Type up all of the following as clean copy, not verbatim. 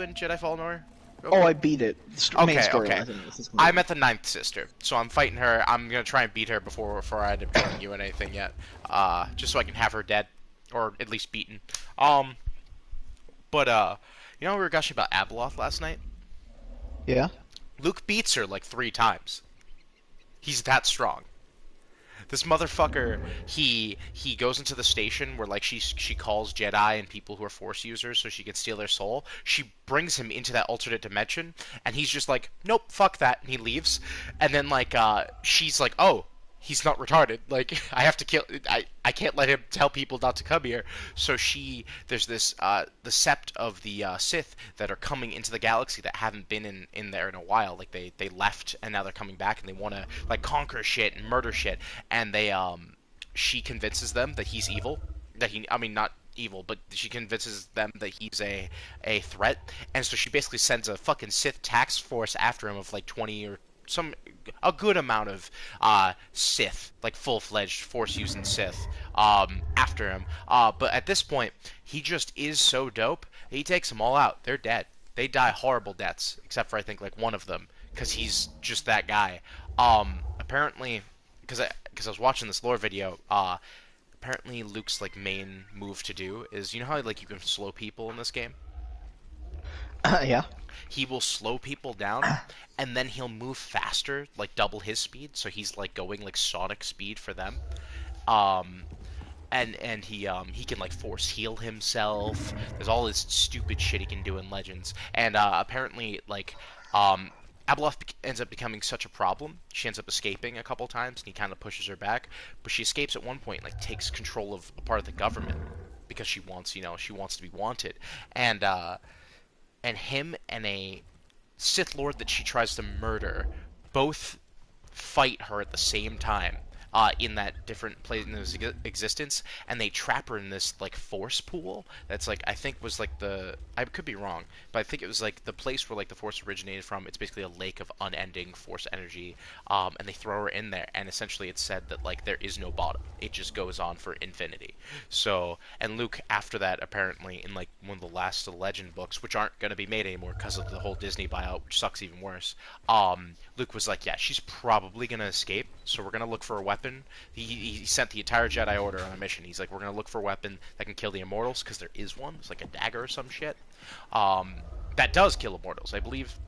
in Jedi Fallen Order? Oh, I beat it. Main story. Okay. I'm at the 9th sister, so I'm fighting her. I'm gonna try and beat her before I end up joining you in anything yet. Just so I can have her dead, or at least beaten. But you know we were gushing about Abeloth last night? Yeah. Luke beats her like 3 times. He's that strong. This motherfucker, he goes into the station where like she calls Jedi and people who are Force users so she can steal their soul. She brings him into that alternate dimension, and he's just like, nope, fuck that, and he leaves. And then like she's like, oh, he's not retarded. Like I have to kill. I can't let him tell people not to come here. So there's this the sept of the Sith that are coming into the galaxy that haven't been in there in a while. Like they left and now they're coming back and they want to like conquer shit and murder shit. And she convinces them that he's evil. I mean not evil, but she convinces them that he's a threat. And so she basically sends a fucking Sith task force after him of like 20 or a good amount of Sith, like full-fledged Force-using Sith, after him. But at this point, he just is so dope. He takes them all out. They're dead. They die horrible deaths, except for I think like one of them, because he's just that guy. Apparently, because I was watching this lore video, apparently Luke's like main move to do is, you know how like you can slow people in this game? Yeah. He will slow people down, and then he'll move faster, like double his speed, so he's like going like Sonic speed for them. And he can like force heal himself. There's all this stupid shit he can do in Legends, and apparently like Abeloth ends up becoming such a problem. She ends up escaping a couple times, and he kind of pushes her back. But she escapes at one point, like takes control of a part of the government because she wants to be wanted, and him and a Sith Lord that she tries to murder both fight her at the same time in that different place in his existence, and they trap her in this like force pool that's like I think was like I could be wrong, but I think it was like the place where like the force originated from. It's basically a lake of unending force energy, and they throw her in there, and essentially it's said that like there is no bottom. It just goes on for infinity. So, and Luke after that apparently in like one of the last Legend books, which aren't going to be made anymore because of the whole Disney buyout, which sucks even worse, Luke was like, yeah, she's probably going to escape, so we're going to look for a weapon. He sent the entire Jedi Order on a mission. He's like, we're going to look for a weapon that can kill the Immortals, because there is one. It's like a dagger or some shit. That does kill Immortals. I believe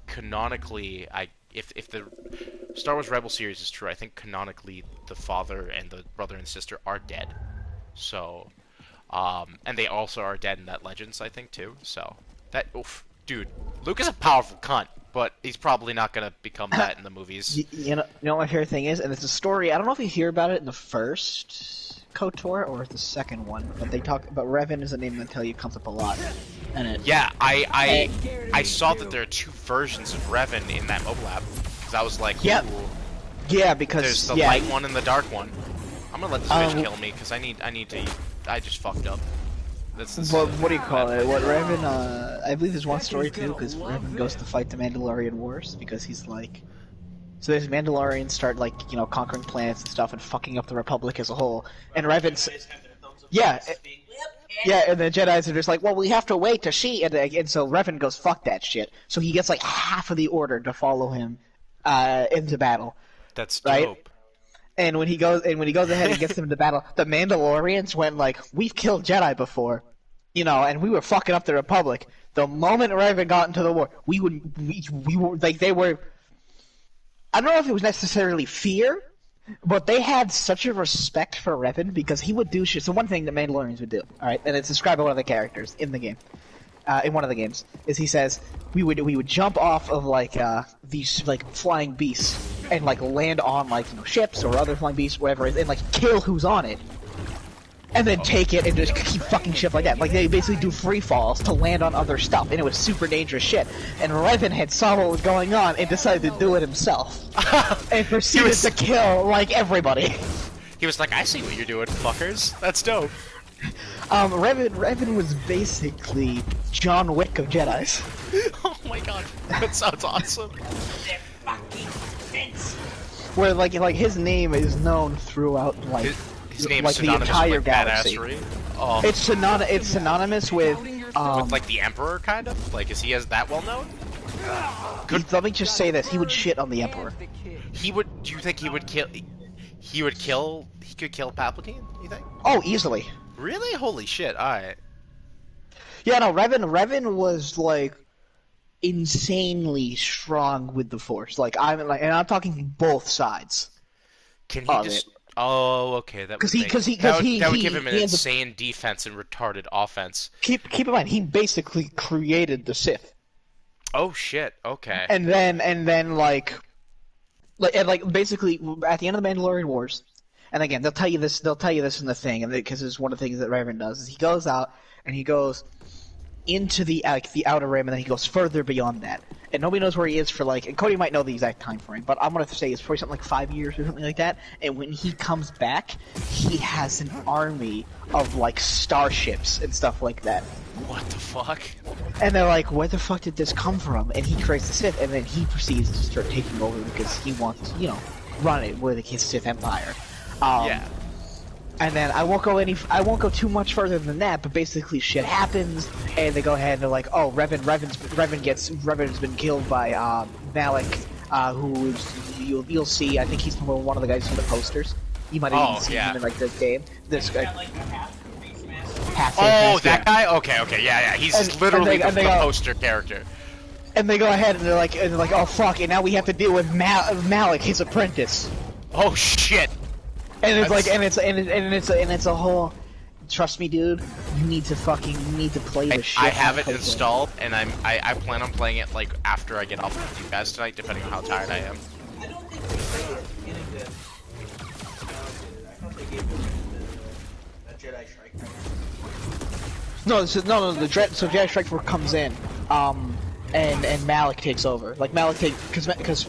canonically, if the Star Wars Rebel series is true, I think canonically the father and the brother and sister are dead. So, and they also are dead in that Legends, I think, too. So, that, oof. Dude, Luke is a powerful cunt, but he's probably not going to become that in the movies. You know what my favorite thing is? And it's a story, I don't know if you hear about it in the first KOTOR or the second one, but they talk about Revan is a name that comes up a lot. And yeah, I saw that there are 2 versions of Revan in that mobile app, because I was like, yeah. Ooh. Yeah, because there's the light one and the dark one. I'm going to let this bitch kill me, because I just fucked up. What do you call it? What Revan? I believe there's one story too, because Revan goes to fight the Mandalorian Wars because he's like, so there's Mandalorians start like conquering planets and stuff and fucking up the Republic as a whole, and Revan's yeah, and the Jedi's are just like, well, we have to wait to see, and so Revan goes, fuck that shit. So he gets like half of the Order to follow him into battle. That's right? dope. And when he goes ahead and gets them into battle, the Mandalorians went like, we've killed Jedi before, and we were fucking up the Republic. The moment Revan got into the war, we were like, they were. I don't know if it was necessarily fear, but they had such a respect for Revan because he would do shit. So one thing that Mandalorians would do, all right, and it's described by one of the characters in the game. In one of the games, is he says we would jump off of like these like flying beasts and like land on like ships or other flying beasts, whatever, and like kill who's on it, and then take it and just keep fucking shit like that. Like they basically do free falls to land on other stuff, and it was super dangerous shit. And Revan had saw what was going on and decided to do it himself, and proceeded to kill like everybody. He was like, I see what you're doing, fuckers. That's dope. Revan was basically John Wick of Jedis. Oh my god, that sounds awesome. They're fucking intense. Where like his name is known throughout like his name like is the entire with, like, galaxy. Oh. It's synonymous with With like the Emperor, kind of? Like, is he as that well known? Let me just say this: he would shit on the Emperor. He would. Do you think he would kill? He would kill. He could kill Palpatine. You think? Oh, easily. Really? Holy shit! All right. Yeah, no, Revan was like insanely strong with the Force. Like and I'm talking both sides. Can he just? Oh, okay. That would that would give him an insane defense and retarded offense. Keep in mind, he basically created the Sith. Oh shit! Okay. And then basically at the end of the Mandalorian Wars, and again they'll tell you this in the thing, and because it's one of the things that Revan does is he goes out and he goes into the outer rim, and then he goes further beyond that, and nobody knows where he is for and Cody might know the exact time frame, but I'm gonna say it's probably something like 5 years or something like that. And when he comes back, he has an army of starships and stuff like that. What the fuck? And they're like, where the fuck did this come from? And he creates the Sith, and then he proceeds to start taking over because he wants to, run it with his Sith Empire. Yeah. And then I won't go too much further than that, but basically shit happens, and they go ahead and they're like, oh, Revan's been killed by Malak, who is, you'll see. I think he's one of the guys from the posters. You might have even seen him in this game. This guy. That guy? Okay, yeah. He's literally the poster character. And they go ahead and they're like, oh fuck, and now we have to deal with Malak, his apprentice. Oh shit. And it's a whole. Trust me, dude. You need to play the shit. I have it installed, and I plan on playing it after I get off with you guys tonight, depending on how tired I am. I don't think they getting good. I thought they gave him a Jedi Strike. No, so Jedi Strike Force comes in, and Malak takes over. Because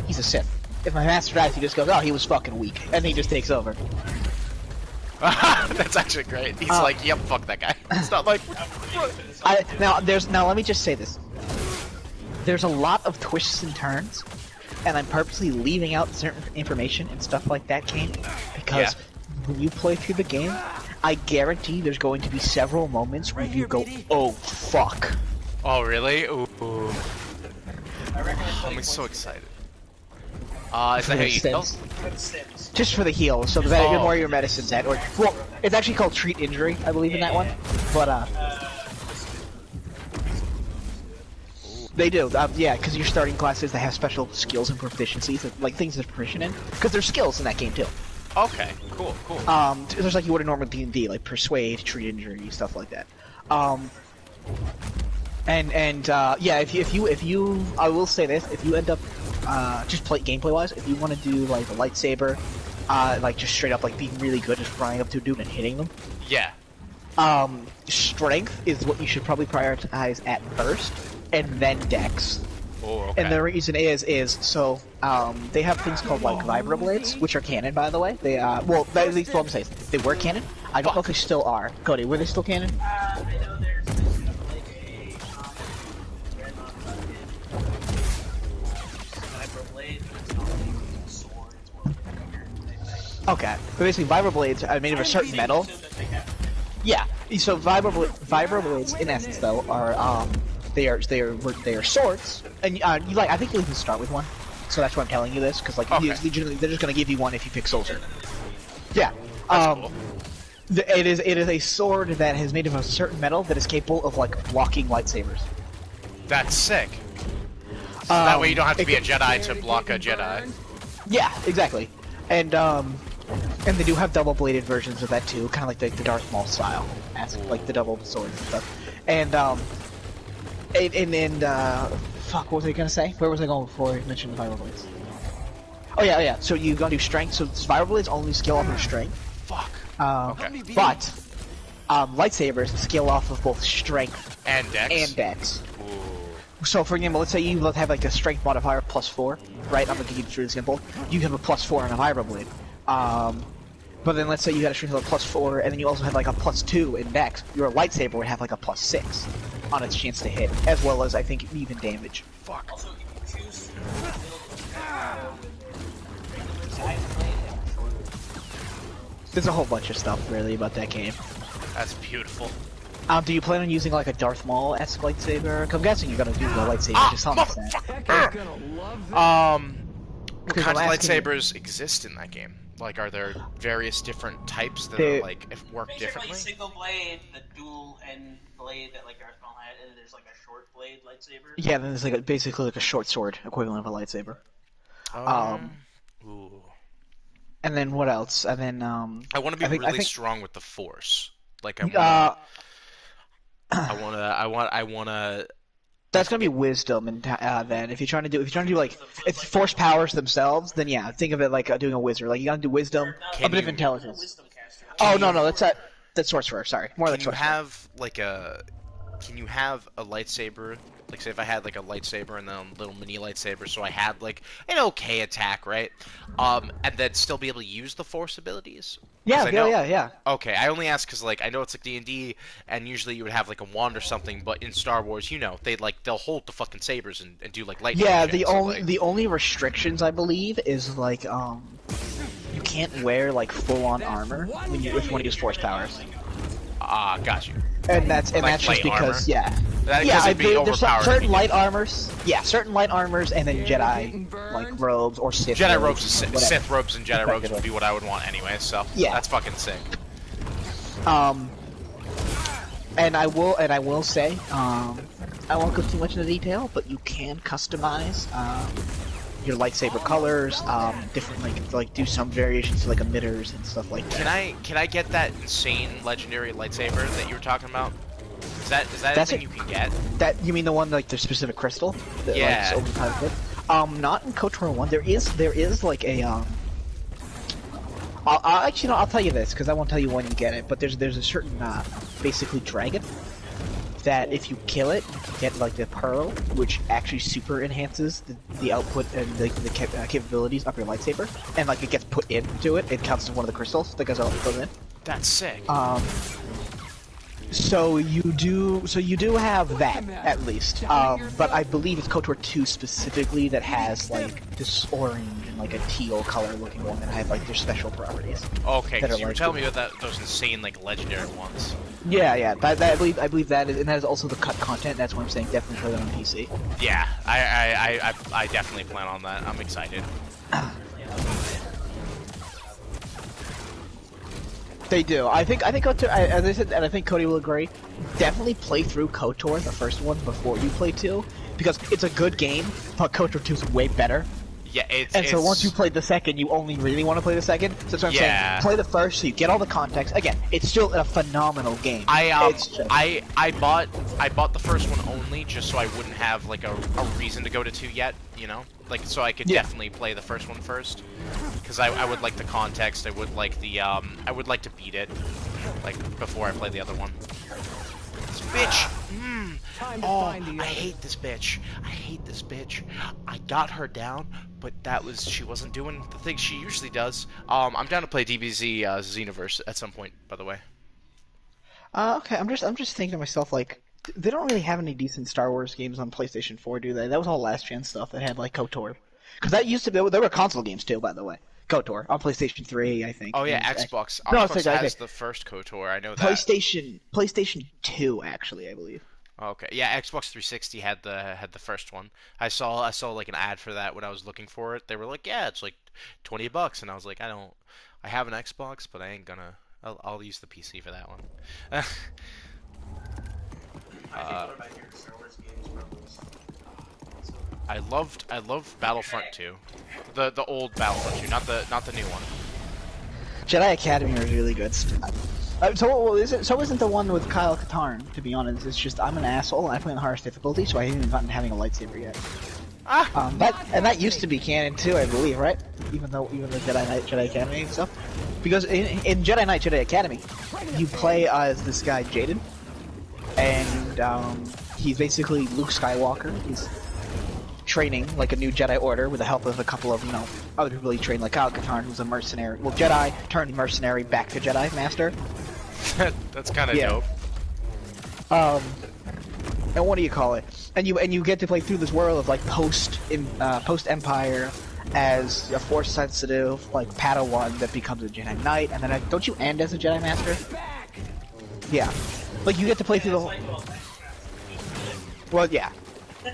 he's a Sith. If my Master dies, he just goes, oh, he was fucking weak, and he just takes over. That's actually great. He's like, yep, fuck that guy. It's not like. Now let me just say this. There's a lot of twists and turns, and I'm purposely leaving out certain information and stuff like that, Kane, because when you play through the game, I guarantee there's going to be several moments where you go, oh fuck. Oh really? Ooh. I'm so excited. Is that how you heal? Just for the heal, so the better, the more your medicine's at. Well, it's actually called treat injury, I believe, in that one. But, they do, yeah, because your starting classes, they have special skills and proficiencies, things there's proficient in. Because there's skills in that game, too. Okay, cool. There's like you would in normal D&D, like Persuade, Treat Injury, stuff like that. Yeah, if you, I will say this, if you end up, just gameplay wise, if you want to do a lightsaber, just straight up being really good, just running up to a dude and hitting them. Yeah. Strength is what you should probably prioritize at first, and then Dex. Oh, okay. And the reason is so they have things called vibroblades, which are canon, by the way. They at least what I'm saying, they were canon. I don't know if they still are. Cody, were they still canon? I know there's a vibroblade, but it's not a sword. It's more like a dagger. Okay, but basically vibroblades are made of a certain metal. Yeah, so vibroblades in essence though are they are swords, and I think you'll even start with one. So that's why I'm telling you this, because they're just gonna give you one if you pick soldier. Yeah. Cool. It is a sword that is made of a certain metal that is capable of blocking lightsabers. That's sick. So that way you don't have to be a Jedi to block a Jedi. Yeah, exactly. And they do have double-bladed versions of that too, kind of like the Darth Maul style, the double sword and stuff. And fuck, what was I gonna say? Where was I going before I mentioned the vibroblades? Oh yeah. So you gotta do strength. So vibroblades only skill off of strength. Fuck. Okay. But lightsabers skill off of both strength and Dex. Ooh. So for example, let's say you have a strength modifier of +4, right? I'm gonna give you a really simple. You have a +4 on a vibroblade. But then let's say you got a strength of a +4, and then you also have a +2 in Dex. Your lightsaber would have a +6 on its chance to hit, as well as I think even damage. Fuck. Also, if you choose There's a whole bunch of stuff really about that game. That's beautiful. Do you plan on using like a Darth Maul-esque lightsaber? 'Cause I'm guessing you're gonna do the lightsaber to some extent. What kinds of lightsabers exist in that game? Like, are there various different types that are, like, work differently? Like single blade, the dual end blade that like Darth Maul had, and then there's like a short blade lightsaber. Yeah, then there's like basically like a short sword equivalent of a lightsaber. Ooh. And then what else? And then I want to be really strong with the Force. Like I want to. That's gonna be wisdom, and then if you're trying to do like if Force powers themselves, then yeah, think of it like doing a wizard. Like you gotta do wisdom, a bit of intelligence. Oh no, that's sorcerer. Sorry, more like sorcerer. Can you have a lightsaber? Like, say if I had like a lightsaber and then a little mini lightsaber, so I had like an okay attack, right? And then still be able to use the Force abilities. Yeah. Okay, I only ask because like I know it's like D&D, and usually you would have like a wand or something, but in Star Wars, you know, they'll hold the fucking sabers and do like lightning. Yeah, shit, the only restrictions I believe is like you can't wear like full on armor when you use Force powers. Got you. And that's just because there's certain light armors. Yeah, certain light armors, and then Jedi like robes or Sith. Jedi robes, Sith robes, and Jedi robes would be what I would want anyway. So yeah, that's fucking sick. And I will say, I won't go too much into detail, but you can customize your lightsaber colors, different like do some variations to like emitters and stuff like that. Can I get that insane legendary lightsaber that you were talking about? Is that a thing you can get? That you mean the one like the specific crystal? That, yeah. Like, over time not in KOTOR 1. There is like a I'll tell you this because I won't tell you when you get it. But there's a certain basically dragon that if you kill it, you can get like the pearl, which actually super enhances the output and the capabilities of your lightsaber, and like it gets put into it. It counts as one of the crystals that goes in. That's sick. So you do have that at least, but I believe it's KOTOR 2 specifically that has like this orange and like a teal color looking one that have like their special properties. Okay, because you were telling me about those insane like legendary ones. Yeah. I believe that is, and that is also the cut content. That's what I'm saying. Definitely play that on PC. Yeah, I definitely plan on that. I'm excited. They do. I think KOTOR, as I said, and I think Cody will agree, definitely play through KOTOR, the first one, before you play 2, because it's a good game, but KOTOR 2 is way better. Yeah, so once you play the second, you only really want to play the second. So that's what I'm saying. Play the first so you get all the context. Again, it's still a phenomenal game. I bought the first one only just so I wouldn't have like a reason to go to 2 yet, you know? Like so I could definitely play the first one first. Because I would like the context, I would like the I would like to beat it like before I play the other one. This bitch! I hate this bitch. I got her down, but she wasn't doing the thing she usually does. I'm down to play DBZ Xenoverse at some point, by the way. Okay, I'm just thinking to myself, like, they don't really have any decent Star Wars games on PlayStation 4, do they? That was all last gen stuff that had like KOTOR. Because that used to be, there were console games too, by the way. KOTOR on PlayStation 3, I think. Oh yeah, Xbox. Xbox has the first KOTOR. I know that. PlayStation 2, actually, I believe. Okay, yeah, Xbox 360 had the first one. I saw like an ad for that when I was looking for it. They were like, yeah, it's like $20, and I was like, I have an Xbox, but I ain't gonna. I'll use the PC for that one. I think one of my favorite Star Wars games probably was. I loved Battlefront 2, the old Battlefront 2, not the new one. Jedi Academy was really good. So isn't the one with Kyle Katarn? To be honest, it's just I'm an asshole and I play on the hardest difficulty, so I haven't even gotten having a lightsaber yet. That used to be canon too, I believe, right? Even though Jedi Academy and stuff, because in Jedi Knight Jedi Academy, you play as this guy Jaden, and he's basically Luke Skywalker. He's training like a new Jedi Order with the help of a couple of other people he trained, like Kyle Katarn, who's a mercenary, Jedi turned mercenary back to Jedi Master. That's kind of dope. And what do you call it? And you get to play through this world of like post Empire as a Force sensitive like Padawan that becomes a Jedi Knight, and then don't you end as a Jedi Master? Yeah. Like you get to play through the whole. Like, well, Well, yeah.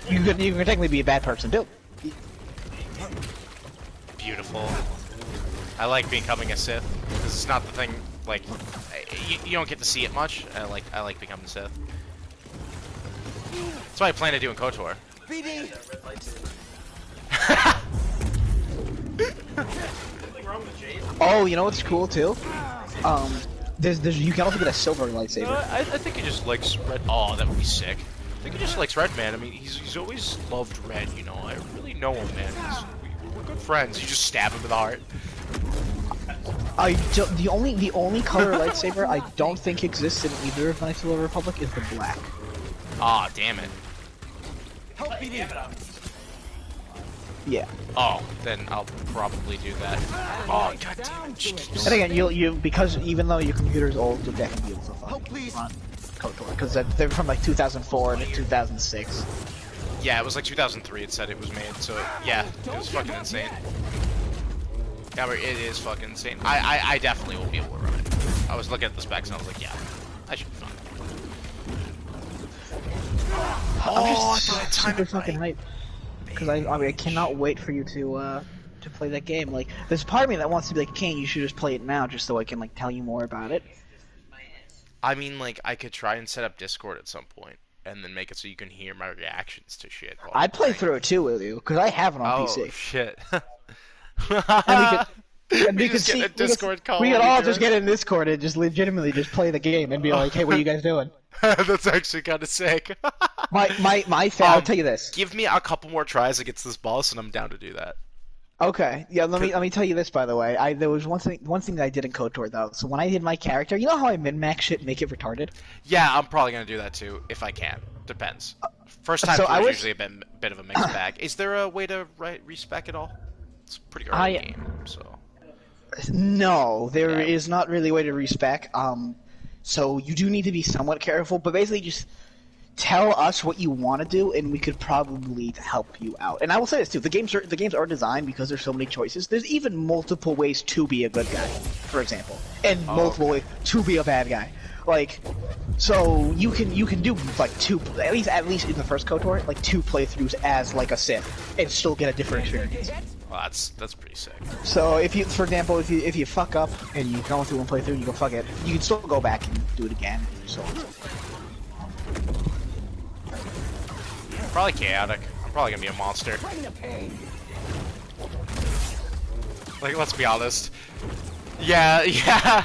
You could technically be a bad person too. Beautiful. I like becoming a Sith. This is not the thing. Like, you don't get to see it much. I like becoming a Sith. That's what I plan to do in KOTOR. red lights. Nothing wrong with Jade. Oh, you know what's cool too? There's you can also get a silver lightsaber. I think he just likes red. Oh, that would be sick. I think he just likes red, man. I mean, he's always loved red. You know, I really know him, man. We're good friends. You just stab him in the heart. The only color lightsaber I don't think exists in either of Knights of the Republic is the black. Ah, damn it. Yeah. Oh, then I'll probably do that. Oh, god damn it. Jeez. And again, you because even though your computer is old, you'll definitely be able to fucking run KOTOR because they're from like 2004 to 2006. Yeah, it was like 2003 it said it was made, so yeah, it was fucking insane. Yeah, but it is fucking insane. I definitely will be able to run it. I was looking at the specs and I was like, yeah, I should be fine. I'm just that super fucking hyped because I mean I cannot wait for you to play that game. Like, there's a part of me that wants to be like, Kane, you should just play it now, just so I can like tell you more about it. I mean, like, I could try and set up Discord at some point, and then make it so you can hear my reactions to shit. while I'm I'd play playing. through it too with you because I have it on Oh PC. shit! And we we could just get see, a Discord call. we could when all do just it. get in Discord and just legitimately just play the game and be like, hey, what are you guys doing? That's actually kind of sick. I'll tell you this. Give me a couple more tries against this boss, and I'm down to do that. Okay, yeah. Let me tell you this. By the way, there was one thing that I did in KOTOR though. So when I did my character, you know how I min-max shit, and make it retarded. Yeah, I'm probably gonna do that too if I can. Depends. First time So through I is was- usually a bit of a mixed bag. Is there a way to respec it all? It's a pretty early game, so. No, there Yeah. is not really a way to respec. So you do need to be somewhat careful, but basically just tell us what you want to do, and we could probably help you out. And I will say this too: the games are designed because there's so many choices. There's even multiple ways to be a good guy, for example, and multiple ways to be a bad guy. Like, so you can do like two, at least in the first KOTOR, like 2 playthroughs as like a Sith, and still get a different experience. Well, that's pretty sick. So if you, for example, if you fuck up and you go through one playthrough, you go fuck it, you can still go back and do it again. So Probably chaotic. I'm probably gonna be a monster. Like, let's be honest. Yeah, yeah.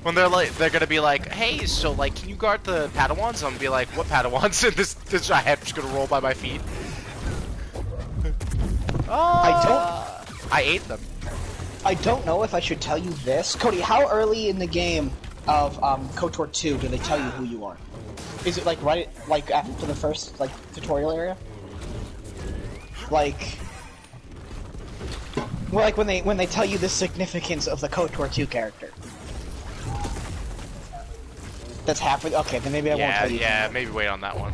When they're gonna be like, hey, so like, can you guard the Padawans? I'm gonna be like, what Padawans? And this I'm just gonna roll by my feet. I ate them. I don't know if I should tell you this, Cody. How early in the game of KOTOR 2 do they tell you who you are? Is it like right like after the first like tutorial area? Like, well, like when they tell you the significance of the KOTOR 2 character. That's halfway. Okay, then maybe I won't tell you. Yeah, maybe wait on that one.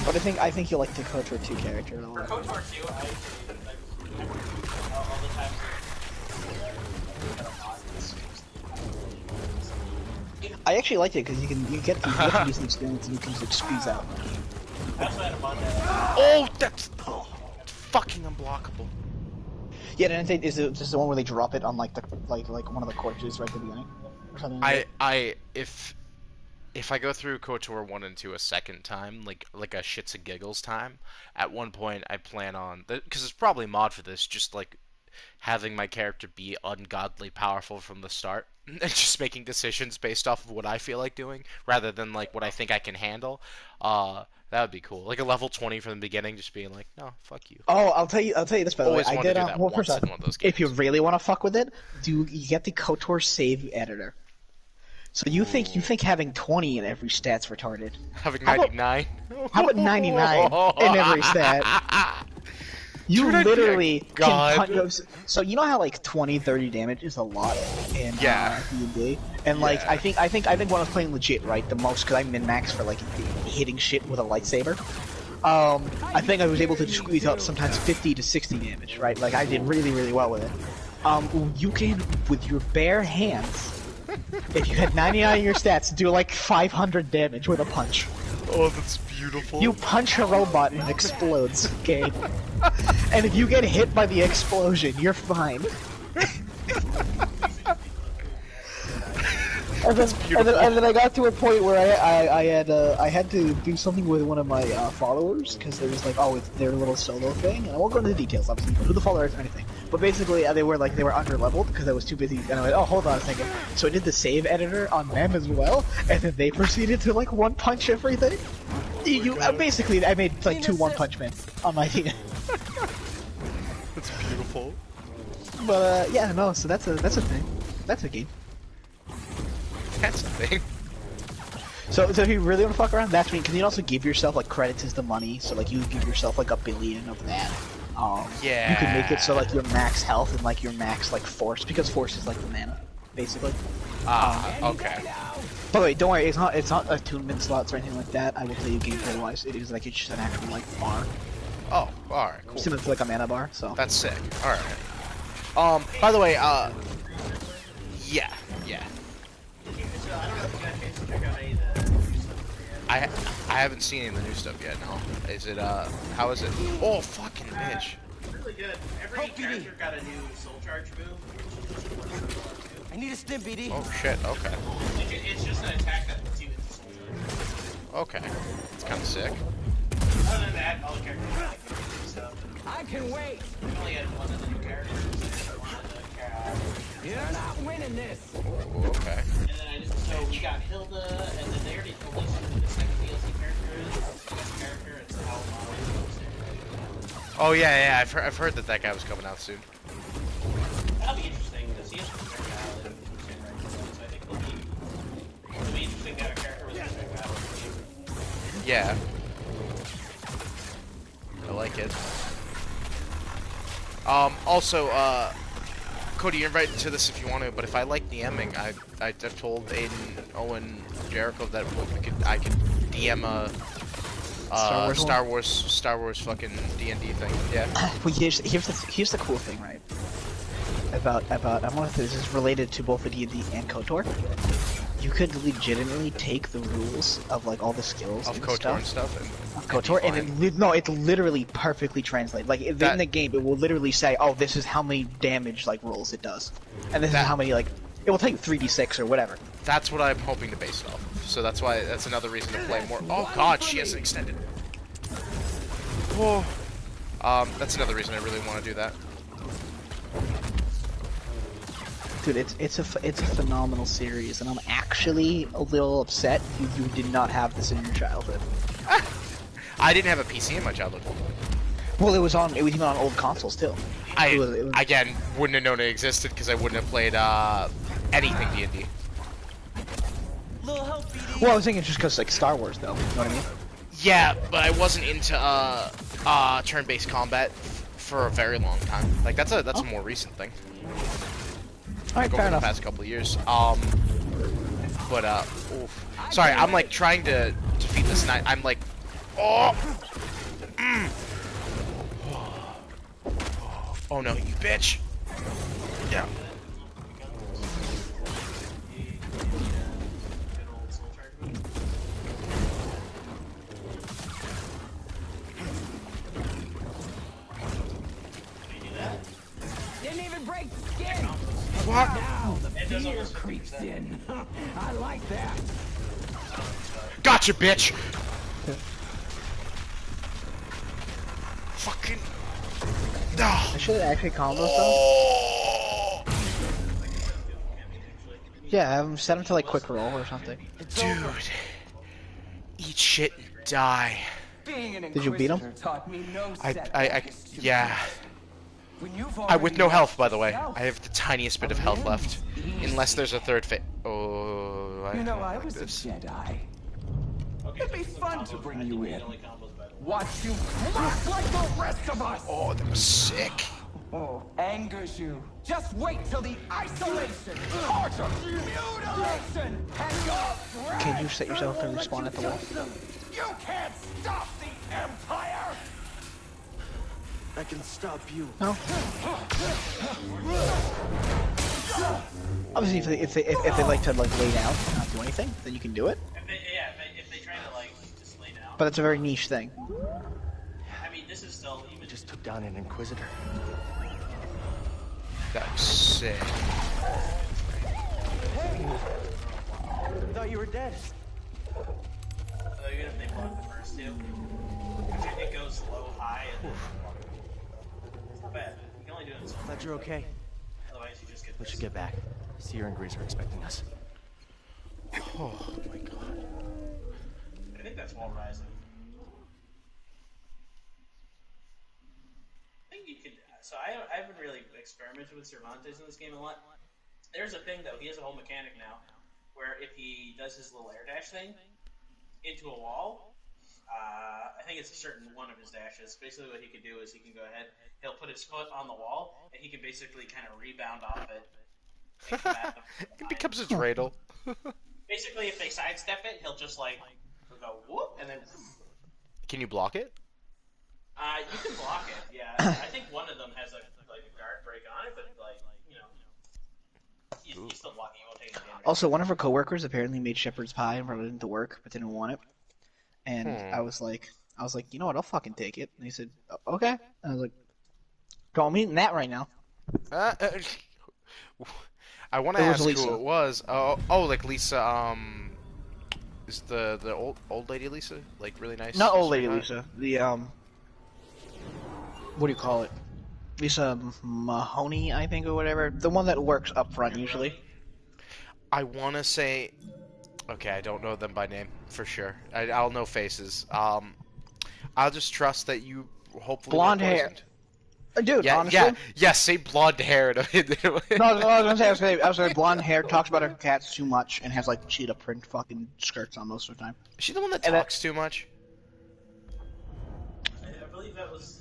But I think you'll like the KOTOR 2 character a lot. For KOTOR 2, all the time. I actually liked it because you get to use some experience and you can just squeeze out. That's why I'm on that. Oh, that's fucking unblockable. Yeah, and is it just the one where they drop it on like the like one of the corpses right at the beginning, or something? Like If I go through KOTOR 1 and 2 a second time, like a shits and giggles time, at one point I plan on, because it's probably a mod for this, just like having my character be ungodly powerful from the start, and just making decisions based off of what I feel like doing, rather than like what I think I can handle. That would be cool. Like a level 20 from the beginning, just being like, no, fuck you. Oh, I'll tell you this by the way. Always I wanted did. to do that Well, once first off, in one of those if you games. really want to fuck with it, you get the KOTOR save editor. So you think having 20 in every stat's retarded? Having How about- 99? How about 99 in every stat? You Dude, literally God. can punch. So you know how like 20, 30 damage is a lot in Yeah. D&D, and like Yeah. I think when I was playing legit, right, the most because I min max for like hitting shit with a lightsaber. I think I was able to squeeze out sometimes 50 to 60 damage, right? Like I did really well with it. You can with your bare hands If you had 99 in your stats, do like 500 damage with a punch. Oh, that's beautiful. You punch a robot and it explodes, okay? And if you get hit by the explosion, you're fine. And then I got to a point where I had to do something with one of my followers because there was like, oh, it's their little solo thing, and I won't go into the details, obviously, who the follower is or anything. But basically, they were under leveled because I was too busy, and I went, oh, hold on a second. So I did the save editor on them as well, and then they proceeded to like one punch everything. Basically, I made like 2 one-punch men on my team. That's beautiful. But yeah, no, so that's a thing. That's a game. That's the thing. So if you really want to fuck around, that's when, because you can also give yourself like credits as the money. So like you give yourself like 1 billion of that. Yeah. You can make it so like your max health and like your max like force, because force is like the mana, basically. Okay. By the way, don't worry, it's not attunement slots or anything like that. I will tell you gameplay wise, it is like it's just an actual like bar, Oh, alright, cool. similar to like a mana bar. So That's sick. Alright. By the way, yeah. So I don't know if you got a chance to check out any of the new stuff yet. I haven't seen any of the new stuff yet, no. Is it, how is it? Oh, fucking bitch. Really good. Every character got a new soul charge move, which is I need a stim, BD. Oh, shit, okay. it's just an attack that puts you into soul charge. Okay. It's kinda sick. Other than that, all the characters got like new stuff. I can wait. We only had one of the new characters. And one of the You're not winning this. Ooh, okay. and then so we got Hilda, and then they already released who the second DLC character is. The second character, it's how Oh, yeah, I've heard that guy was coming out soon. That'll be interesting because he has some personality and right now, so I think it'll be interesting to have a character with a personality. Yeah. I like it. Also, Cody, you're invited to this if you want to, but if I like DMing, I've told Aiden, Owen, Jericho that I could DM a Star Wars fucking D&D thing. Yeah. well, here's the cool thing, right? About I don't know if this is related to both the D&D and KOTOR. You could legitimately take the rules of like all the skills Of and KOTOR and stuff, stuff. KOTOR, and it literally perfectly translates. Like in the game, it will literally say, "Oh, this is how many damage like rolls it does, and this is how many like it will take 3d6 or whatever." That's what I'm hoping to base it off. So that's another reason to play more. Oh God, she has an extended. Oh. That's another reason I really want to do that. Dude, it's a phenomenal series, and I'm actually a little upset you did not have this in your childhood. I didn't have a PC in my childhood. Well, it was even on old consoles too. I It was- again wouldn't have known it existed because I wouldn't have played anything D&D. Little help, BD. Well, I was thinking just because like Star Wars, though. You know what I mean? Yeah, but I wasn't into turn-based combat for a very long time. Like that's a more recent thing. All right, Like, fair over the enough. past couple of years. But oof. Sorry, I'm like trying to defeat this knight. I'm like, oh. Oh no, you bitch. Yeah. Didn't even break the skin. What? Now the fear creeps in. I like that. Gotcha, bitch. Fucking. I should actually combo stuff. Oh. Yeah, have them set them to like quick roll or something. Dude. Eat shit and die. Being an Did you beat him? Inquisitor taught me no I setbacks to yeah. When you've I with already no lost health, by the way. yourself. I have the tiniest bit of health left. Unless there's a third phase. Oh, I You know, don't I like was this. a Jedi. Okay, It'd be fun to bring you in. only combos by the way. Watch you crush like the rest of us. Oh, that was sick. Oh, angers you. Just wait till the isolation, torture, mutilation, and your Can you set yourself to respawn at the wall? You can't stop the Empire! I can stop you. No. Obviously, if they like to like lay down and not do anything, then you can do it. If they try to like just lay down. But it's a very niche thing. I mean, this is still even. Just took down an Inquisitor. That's sick. Hey! I thought you were dead. So even if they block the first two, it goes low, high, and it's not bad. You can only do it in some. Glad you're okay. Otherwise, you just get. We should get back. Seer and Grease are expecting us. Oh my god. I think that's wall rising. I think you could. So I haven't really experimented with Cervantes in this game a lot. There's a thing though. He has a whole mechanic now, where if he does his little air dash thing into a wall, I think it's a certain one of his dashes. Basically, what he can do is he can go ahead. He'll put his foot on the wall, and he can basically kind of rebound off it. And come at them from It behind. becomes a dreidel. Basically, if they sidestep it, he'll just like he'll go whoop, and then. Can you block it? You can block it, yeah. I think one of them has a guard break on it, but like you know, he's still blocking. He won't take any damage. Also, one of her coworkers apparently made shepherd's pie and brought it into work, but didn't want it. And I was like, you know what? I'll fucking take it. And he said, okay. I was like, "Go, I'm eating that right now." I want to It was ask Lisa. who it was. Oh, like Lisa. Is the old lady Lisa like really nice? Not old lady sweetheart? Lisa. The what do you call it? Lisa Mahoney, I think, or whatever. The one that works up front usually. I want to say. Okay, I don't know them by name for sure. I'll know faces. I'll just trust that you hopefully Blonde were hair. poisoned. Dude, Yeah, honestly. yeah. Say blonde hair. No, I was gonna say, blonde hair, talks about her cats too much, and has like cheetah print fucking skirts on most of the time. Is she the one that And talks too much? I believe that was.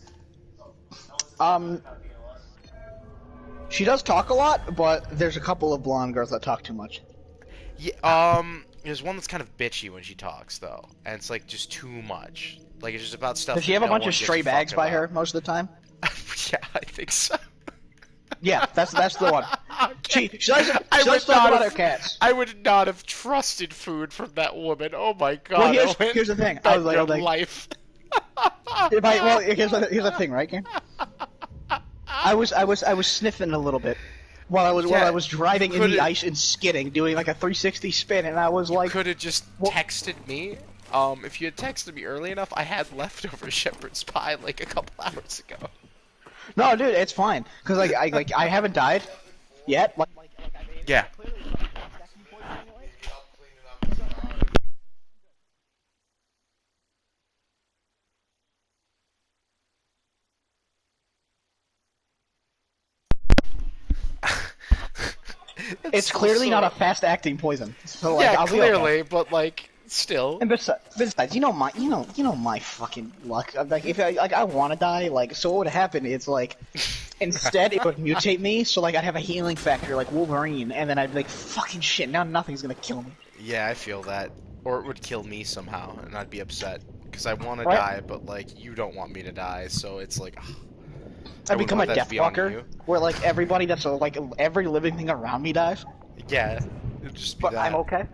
She does talk a lot, but there's a couple of blonde girls that talk too much. Yeah. There's one that's kind of bitchy when she talks though, and it's like just too much. Like it's just about stuff. Does she that have a no bunch one of gives stray a fuck bags by her about. most of the time? Yeah, I think so. Yeah, that's the one. Okay. She does I would talk not about her have- cats. I would not have trusted food from that woman. Oh my god. Well, Owen. here's the thing. I was Bet your like, life. here's the thing, right, Game? I was sniffing a little bit while I was driving in the could've- ice and skidding, doing like a 360 spin, and I was like, Could have just Well- texted me. If you had texted me early enough, I had leftover shepherd's pie like a couple hours ago. "No, dude, it's fine," because I haven't died yet. Like, Yeah. it's clearly not a fast-acting poison. So like, Yeah, I'll be okay. clearly, but like, still. And besides, you know my fucking luck. Like if I want to die, like so what would happen is like instead it would mutate me, so like I'd have a healing factor like Wolverine, and then I'd be like fucking shit. Now nothing's gonna kill me. Yeah, I feel that. Or it would kill me somehow, and I'd be upset. Because I want to Right. die, but like, you don't want me to die, so it's like, I I would become a want that to be on Deathwalker, you. where like everybody that's like every living thing around me dies, yeah, it'd just be but that. I'm okay.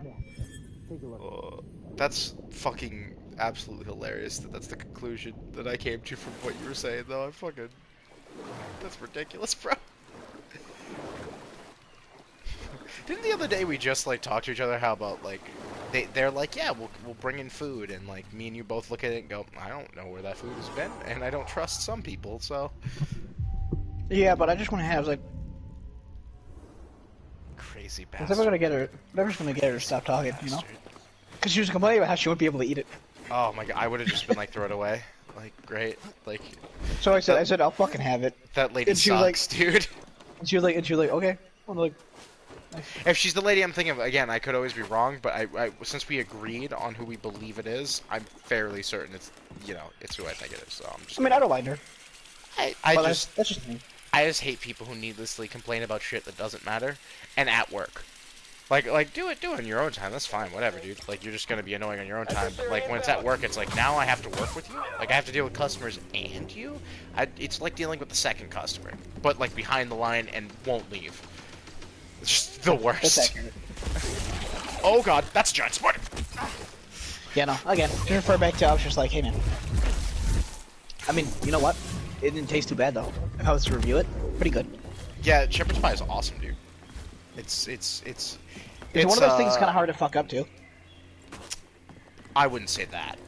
That's fucking absolutely hilarious that that's the conclusion that I came to from what you were saying, though. That's ridiculous, bro. Didn't the other day we just like talk to each other how about like they're like, yeah, we'll bring in food, and like me and you both look at it and go, I don't know where that food has been, and I don't trust some people, so Yeah, but I just want to have like crazy whatever bastard. gonna get her, whatever's gonna get her to stop talking, you know? Bastard. Because she was complaining about how she wouldn't be able to eat it. Oh my god, I would have just been like, throw it away. Like, great. Like, So I said I'll fucking have it. that lady And she was like- sucks, dude. And she was like, okay. I'm like, If she's the lady I'm thinking of, again, I could always be wrong, but I since we agreed on who we believe it is, I'm fairly certain it's, it's who I think it is, so I'm just... I mean, I don't mind her. I But just that's just me. I just hate people who needlessly complain about shit that doesn't matter, and at work. Like do it on your own time. That's fine, whatever, dude. Like you're just gonna be annoying on your own time. But like when it's at work, it's like now I have to work with you. Like I have to deal with customers and you. It's like dealing with the second customer, but like behind the line and won't leave. It's just the That's worst. accurate. Oh god, that's a giant spider! Yeah, no. Again, to refer back to, I was just like, hey man. I mean, you know what? It didn't taste too bad though. If I was to review it, pretty good. Yeah, shepherd's pie is awesome, dude. It's It's one of those things kind of hard to fuck up too. I wouldn't say that.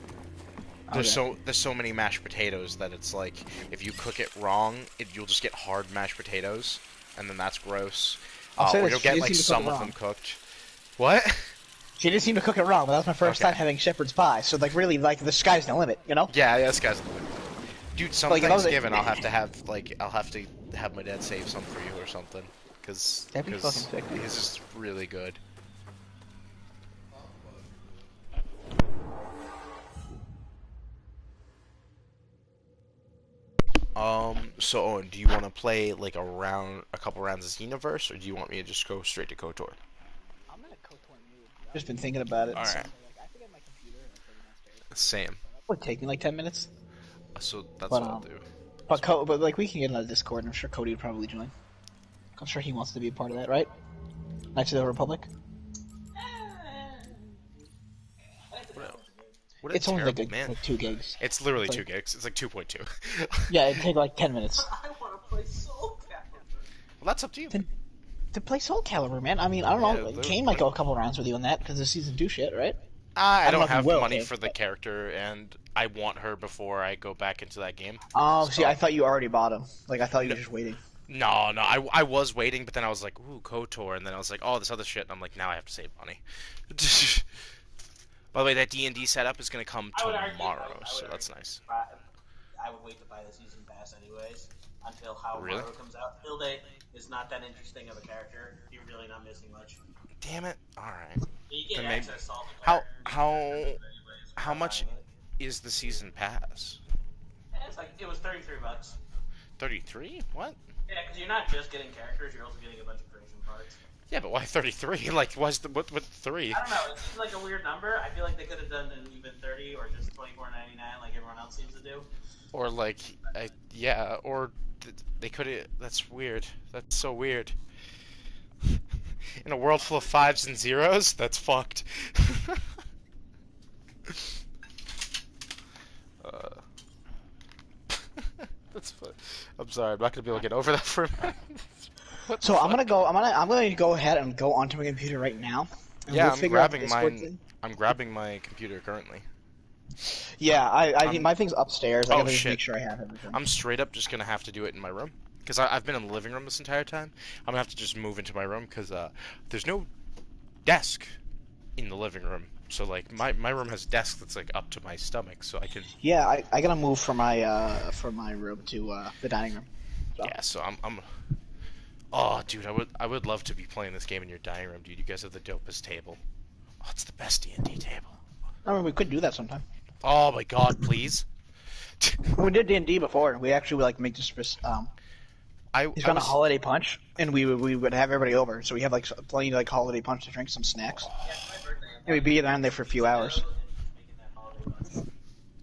There's Okay. so many mashed potatoes that it's like if you cook it wrong, you'll just get hard mashed potatoes, and then that's gross. I'll say Or this, you'll she get didn't like seem to cook some it of wrong. them cooked. What? She didn't seem to cook it wrong, but that was my first Okay. time having shepherd's pie. So like, really, like the sky's the limit, you know? Yeah, this guy's. Dude, some Like, if I was a- Thanksgiving I'll have to have my dad save some for you or something, because That'd be fucking sick. his is really good. So Owen, do you want to play like a couple rounds of Xenoverse, or do you want me to just go straight to KOTOR? I'm in a KOTOR mood. Just been thinking about it. All right. Same. Would take me like 10 minutes. So that's But, what I'll do. But like we can get on the Discord, and I'm sure Cody would probably join. I'm sure he wants to be a part of that, right? Knights of the Republic. What a It's only terrible like, man. like 2 gigs. It's literally It's 2 like- gigs. It's like 2.2. Yeah, it'd take like 10 minutes. I want to play Soul Calibur. Well, that's up to you. To play Soul Calibur, man. I mean, I don't Yeah, know. Kane might go a couple rounds with you on that because of season 2 shit, right? I don't know don't if you have will, the money Kane. for the character, and I want her before I go back into that game. Oh, see, So- I thought you already bought him. Like I thought you were just waiting. No, I was waiting, but then I was like, ooh, KOTOR, and then I was like, oh, this other shit, and I'm like, now I have to save money. By the way, that D&D setup is going to come I would argue- tomorrow, I would so argue that's nice. I would wait to buy the season pass anyways until how Really? Mario comes out. Hilde is not that interesting of a character. You're really not missing much. Damn it. Alright. You get Then maybe- access to all the How, characters how, how much buying it. is the season pass? Yeah, it's like it was $33. 33? What? Yeah, because you're not just getting characters; you're also getting a bunch of creation parts. Yeah, but why 33? Like, what's the, what 3? I don't know. It seems like a weird number. I feel like they could have done an even 30 or just $24.99 like everyone else seems to do. Or like, yeah, or they could have. That's weird. That's so weird. In a world full of 5s and 0s, that's fucked. That's fun. I'm sorry, I'm not gonna be able to get over that for a minute. What So the I'm fuck? I'm gonna go ahead and go onto my computer right now. And Yeah, we'll I'm figure out the grabbing Discord mine. thing. I'm grabbing my computer currently. Yeah, I think my thing's upstairs. I Oh, gotta just shit. make sure I have everything. I'm straight up just gonna have to do it in my room because I've been in the living room this entire time. I'm gonna have to just move into my room because there's no desk in the living room. So like my room has a desk that's like up to my stomach, so I can. Yeah, I gotta move from my room to the dining room. So. Yeah, so I'm. Oh, dude, I would love to be playing this game in your dining room, dude. You guys have the dopest table. Oh, it's the best D&D table. I mean, we could do that sometime. Oh my god, please. We did D&D before. We actually like make this. He's got a holiday punch, and we would have everybody over. So we have like plenty of like holiday punch to drink, some snacks. Yeah, it's my birthday. And we'd be around there for a few hours. Making that holiday lunch.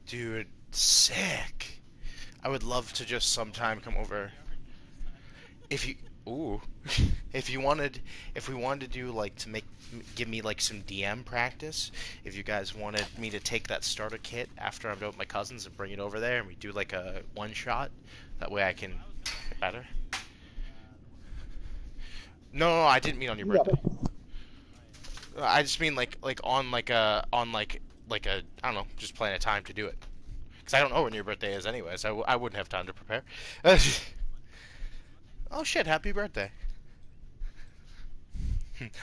Dude, sick. I would love to just sometime come over. If you, ooh, if we wanted to do like give me like some DM practice. If you guys wanted me to take that starter kit after I'm done with my cousins and bring it over there, and we do like a one shot, that way I can get better. No, I didn't mean on your birthday. I just mean like on a I don't know, just plan a time to do it. Because I don't know when your birthday is anyway, so I wouldn't have time to prepare. Oh shit, happy birthday.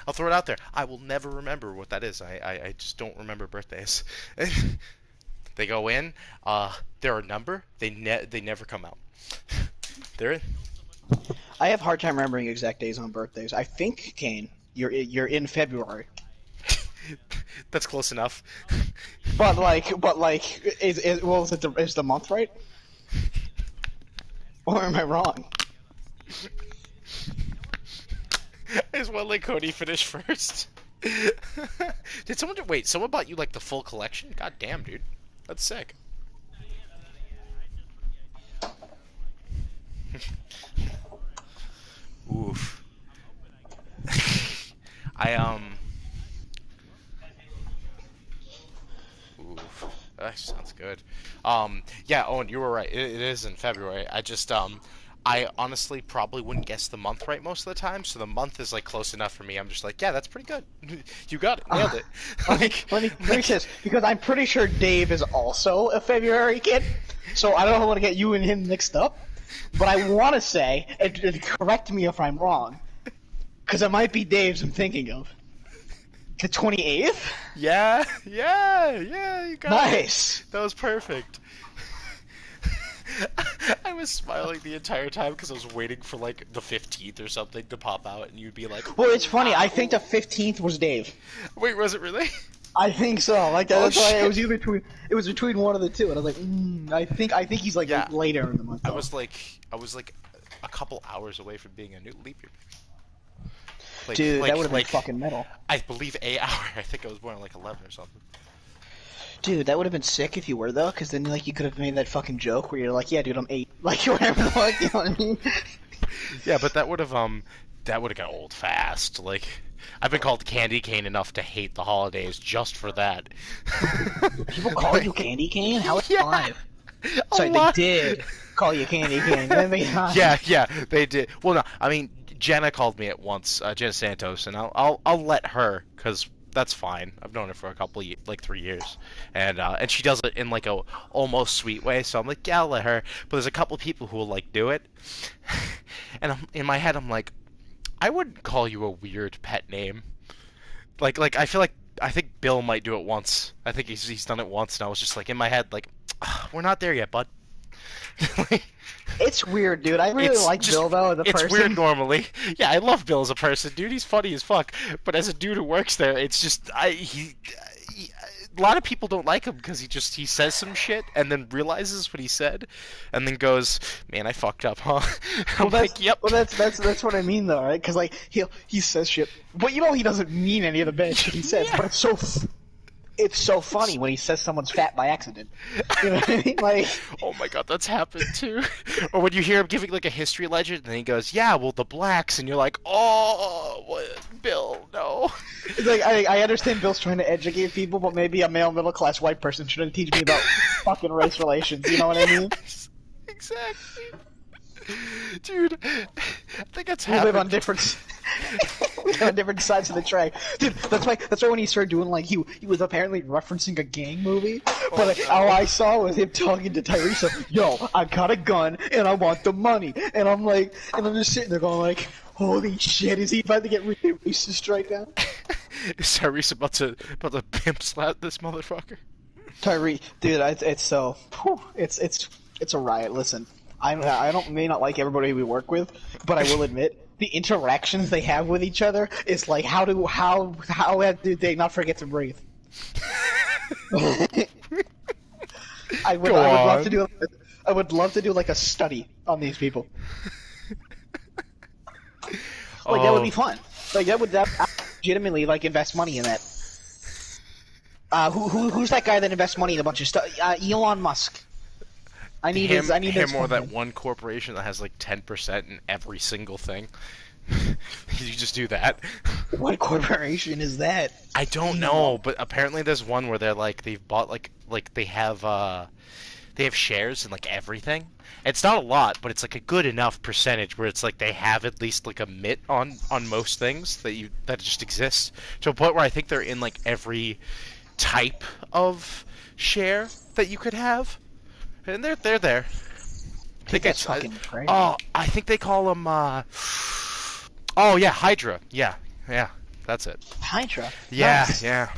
I'll throw it out there. I will never remember what that is. I just don't remember birthdays. They go in, they're a number, they never come out. They're in. I have a hard time remembering exact days on birthdays. I think, Kane, you're in February. That's close enough. But is is the month right? Or am I wrong? I just want to let Cody finish first. Did someone wait? Someone bought you like the full collection? God damn, dude, that's sick. Oof. I Oof, that sounds good. Yeah, Owen, you were right. It is in February. I honestly probably wouldn't guess the month right most of the time, so the month is like close enough for me. I'm just like, yeah, that's pretty good. You got it, nailed it. Let me say this, because I'm pretty sure Dave is also a February kid, so I don't want to get you and him mixed up. But I want to say, and correct me if I'm wrong, because it might be Dave's I'm thinking of. The 28th? Yeah, you got it. Nice. That was perfect. I was smiling the entire time because I was waiting for like the 15th or something to pop out, and you'd be like, Well, it's funny. I "Wow." think the 15th was Dave. Wait, was it really? I think so. Like Oh, that's why shit. it was between one of the two, and I was like, I think he's like Yeah. later in the month. I though. was like a couple hours away from being a new leap year. Like, Dude, that would have been like, fucking metal. I believe a hour. I think I was born at like 11 or something. Dude, that would have been sick if you were though, because then like you could have made that fucking joke where you're like, yeah, dude, I'm 8, like whatever the fuck, you know what I mean? Yeah, but that would have got old fast. Like, I've been called candy cane enough to hate the holidays just for that. People call you Candy Cane? How it's Yeah. 5? A Sorry, they lot. did call you Candy Cane. Then they Yeah, they did. Well, no, I mean Jenna called me at once, Jenna Santos, and I'll let her because that's fine. I've known her for a couple like 3 years, and she does it in like a almost sweet way. So I'm like, yeah, I'll let her. But there's a couple people who will like do it, and in my head I'm like, I wouldn't call you a weird pet name. Like I think Bill might do it once. I think he's done it once, and I was just like in my head like, we're not there yet, bud. It's weird, dude. I really like just- Bill though as a it's person. weird normally. Yeah, I love Bill as a person, dude. He's funny as fuck. But as a dude who works there, it's just a lot of people don't like him because he says some shit and then realizes what he said, and then goes, "Man, I fucked up, huh?" I'm like, "Yep." Well, that's what I mean though, right? Because like he says shit, but you know he doesn't mean any of the bad shit he says. Yeah. But it's so funny when he says someone's fat by accident. You know what I mean? Like, Oh my god, that's happened too. Or when you hear him giving like a history legend, and then he goes, "Yeah, well, the blacks," and you're like, "Oh, what? Bill, no." it's like I understand Bill's trying to educate people, but maybe a male middle class white person shouldn't teach me about fucking race relations. You know what I mean? Exactly. Dude, I think that's We live happened. on different. We live on different sides of the track, dude. That's why when he started doing like he was apparently referencing a gang movie, but like, all I saw was him talking to Tyrese. Yo, I got a gun and I want the money, and I'm like, and I'm just sitting there going like, holy shit, is he about to get really racist right now? Is Tyrese about to pimp slap this motherfucker? Tyrese, dude, it's so, it's a riot. Listen, I may not like everybody we work with, but I will admit. The interactions they have with each other is like how do they not forget to breathe? I would love to do like a study on these people. Like that would be fun. Like that would legitimately like invest money in that. Who's that guy that invests money in a bunch of stuff? Elon Musk. I need him his or that funding. one corporation that has like 10% in every single thing. You just do that. What corporation is that? I don't know, but apparently there's one where they're like they've bought like they have shares in like everything. It's not a lot, but it's like a good enough percentage where it's like they have at least like a mitt on most things that just exist to a point where I think they're in like every type of share that you could have, and they're there. I think That's it's fucking crazy. oh, I think they call them oh yeah, Hydra. Yeah, that's it. Hydra. Yeah, Nice. yeah.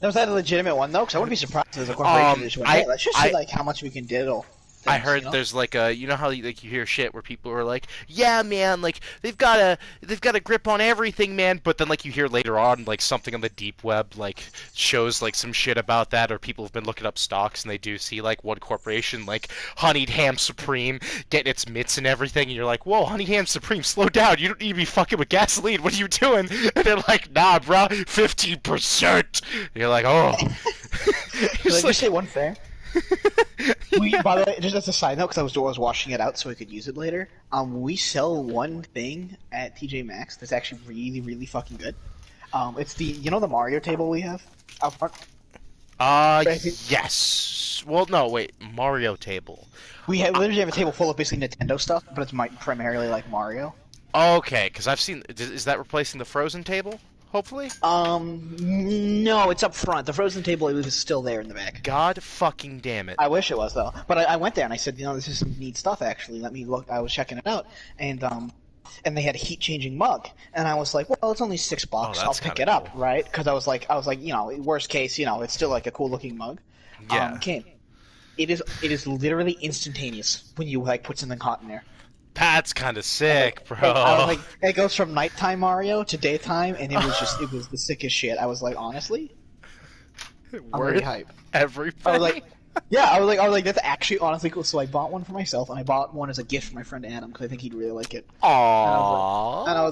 Was that a legitimate one though? Because I wouldn't be surprised if there's a corporation that just went, hey, let's just see like how much we can diddle. I things, heard you know? there's like a you know how like you hear shit where people are like, yeah man, like they've got a grip on everything, man, but then like you hear later on like something on the deep web like shows like some shit about that, or people have been looking up stocks and they do see like one corporation like Honeyed Ham Supreme getting its mitts and everything, and you're like, whoa, Honeyed Ham Supreme, slow down, you don't need to be fucking with gasoline, what are you doing? And they're like, nah bro, 15%. And you're like, oh. Did I just say one fair? By the way, just as a side note, because I was washing it out so I could use it later. We sell one thing at TJ Maxx that's actually really, really fucking good. It's the Mario table we have out front. Yes. Well, no, wait. Mario table. We literally have a table full of basically Nintendo stuff, but it's primarily like Mario. Okay, because I've seen. Is that replacing the Frozen table? Hopefully. No, it's up front. The Frozen table is still there in the back. God fucking damn it. I wish it was though. But I went there and I said, this is some neat stuff actually. Let me look. I was checking it out, and they had a heat changing mug, and I was like, well, it's only $6. I'll pick it up, right? Because I was like, worst case, it's still like a cool looking mug. Yeah. It is literally instantaneous when you like put something hot in there. That's kind of sick, bro. I was like, it goes from nighttime Mario to daytime, and it was the sickest shit. I was like, honestly, I'm really hyped. Everybody. I was like, yeah, I was like, that's actually honestly cool. So I bought one for myself, and I bought one as a gift for my friend Adam because I think he'd really like it. Aww. And I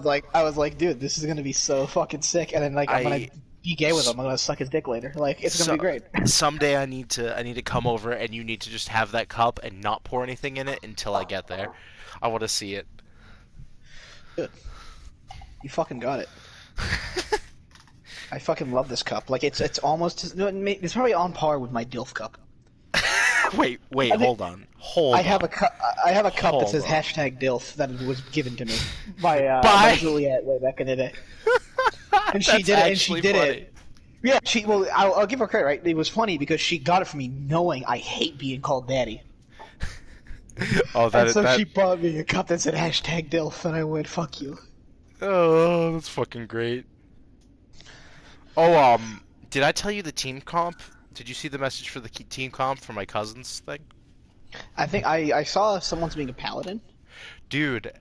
was like, dude, this is gonna be so fucking sick. And then like I'm gonna be gay with him. I'm gonna suck his dick later. Like it's gonna be great. Someday I need to come over, and you need to just have that cup and not pour anything in it until I get there. I want to see it. Good. You fucking got it. I fucking love this cup. Like it's almost it's probably on par with my DILF cup. Wait, hold on. I have a cup that says #DILF that was given to me by By Juliet way back in the day. And she did it. And she did it. Yeah, I'll give her credit. Right, it was funny because she got it for me knowing I hate being called daddy. She bought me a cup that said #DILF, and I went, "Fuck you." Oh, that's fucking great. Oh, did I tell you the team comp? Did you see the message for the team comp for my cousin's thing? I think I saw someone's being a paladin. Dude,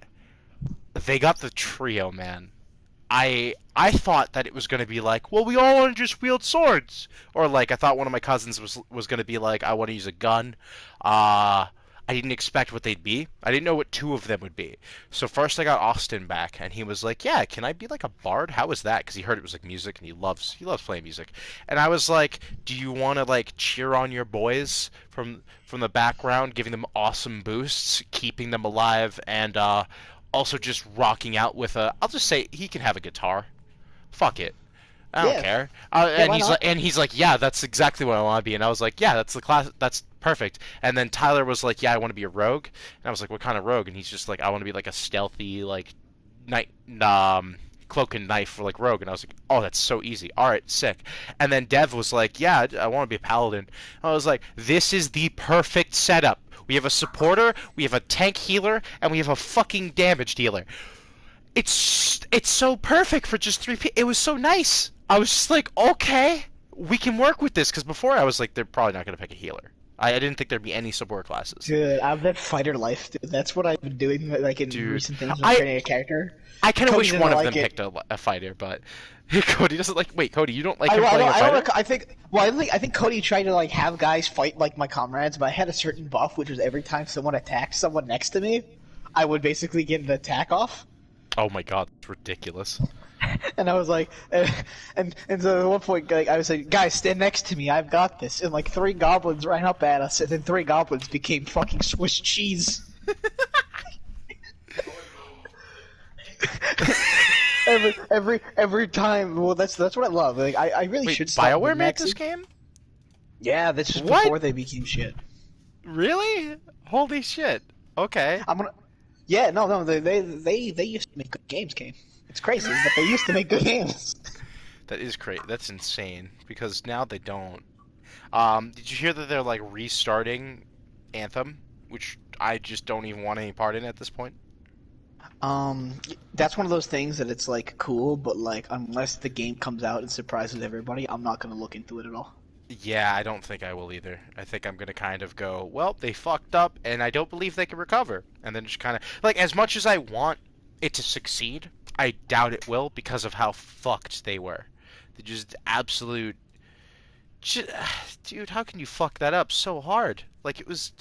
they got the trio, man. I thought that it was gonna be like, well, we all want to just wield swords, or like I thought one of my cousins was gonna be like, I want to use a gun. I didn't expect what they'd be. I didn't know what two of them would be. So first I got Austin back, and he was like, yeah, can I be like a bard? How is that? Because he heard it was like music, and he loves playing music. And I was like, do you want to like cheer on your boys from the background, giving them awesome boosts, keeping them alive, and also just rocking out with I'll just say he can have a guitar. Fuck it. I don't care. And he's like, yeah, that's exactly what I want to be. And I was like, yeah, that's the class. That's perfect. And then Tyler was like, yeah, I want to be a rogue. And I was like, what kind of rogue? And he's just like, I want to be like a stealthy, like cloak and knife for like rogue. And I was like, oh, that's so easy. All right, sick. And then Dev was like, yeah, I want to be a paladin. I was like, this is the perfect setup. We have a supporter, we have a tank healer, and we have a fucking damage dealer. It's so perfect for just 3 people. It was so nice. I was just like, okay, we can work with this. Because before I was like, they're probably not going to pick a healer. I didn't think there'd be any support classes. Dude, I've been fighter life, dude. That's what I've been doing like in recent things with training a character. I kind of wish one of them picked a fighter, but Cody doesn't like. Wait, Cody, you don't like him playing a fighter? I think Cody tried to like have guys fight like my comrades, but I had a certain buff, which was every time someone attacked someone next to me, I would basically get an attack off. Oh my god, that's ridiculous. And I was like, and so at one point, like, I was like, guys, stand next to me, I've got this. And like 3 goblins ran up at us, and then 3 goblins became fucking Swiss cheese. every time. Well, that's what I love. Like, I really should stop. BioWare made this game? Yeah, that's just before they became shit. Really? Holy shit. Okay. Yeah, no, they used to make good games, Kane. It's crazy, but they used to make good games. That is crazy. That's insane, because now they don't. Did you hear that they're, like, restarting Anthem? Which I just don't even want any part in at this point. That's one of those things that it's, like, cool, but, like, unless the game comes out and surprises everybody, I'm not gonna look into it at all. Yeah, I don't think I will either. I think I'm gonna kind of go, well, they fucked up, and I don't believe they can recover. And then just kind of... Like, as much as I want it to succeed, I doubt it will because of how fucked they were. They just absolute... Dude, how can you fuck that up so hard? Like, it was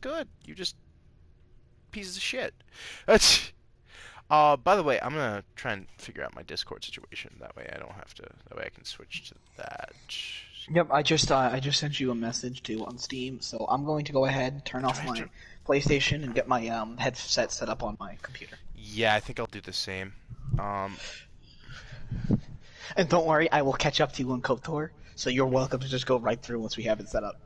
good. You just... Pieces of shit. That's... by the way, I'm gonna try and figure out my Discord situation. That way I don't have to... That way I can switch to that. Yep, I just sent you a message too on Steam, so I'm going to go ahead, turn off my PlayStation, and get my headset set up on my computer. Yeah, I think I'll do the same. And don't worry, I will catch up to you on KOTOR, so you're welcome to just go right through once we have it set up.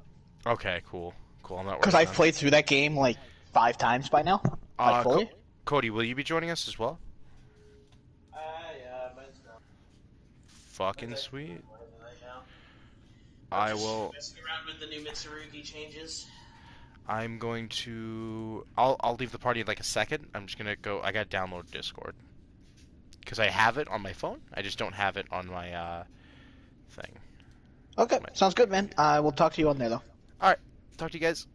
Okay, cool. Cool, I'm not worried. Because I've played through that game like 5 times by now. Like fully. Cody, will you be joining us as well? Yeah, might as well. Fucking sweet. Right now. I will. Messing around with the new Mitsurugi changes. I'm going to. I'll leave the party in like a second. I'm just gonna go. I gotta download Discord because I have it on my phone. I just don't have it on my thing. Okay, sounds good, man. I will talk to you on there though. All right, talk to you guys.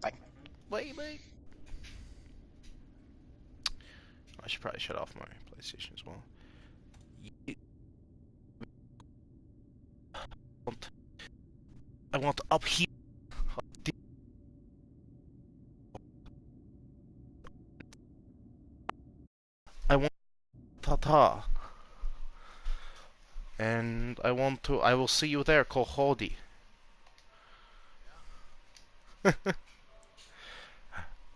Bye. Bye. I should probably shut off my PlayStation as well. I want up here. I want ta-ta. And I will see you there, Kohodi.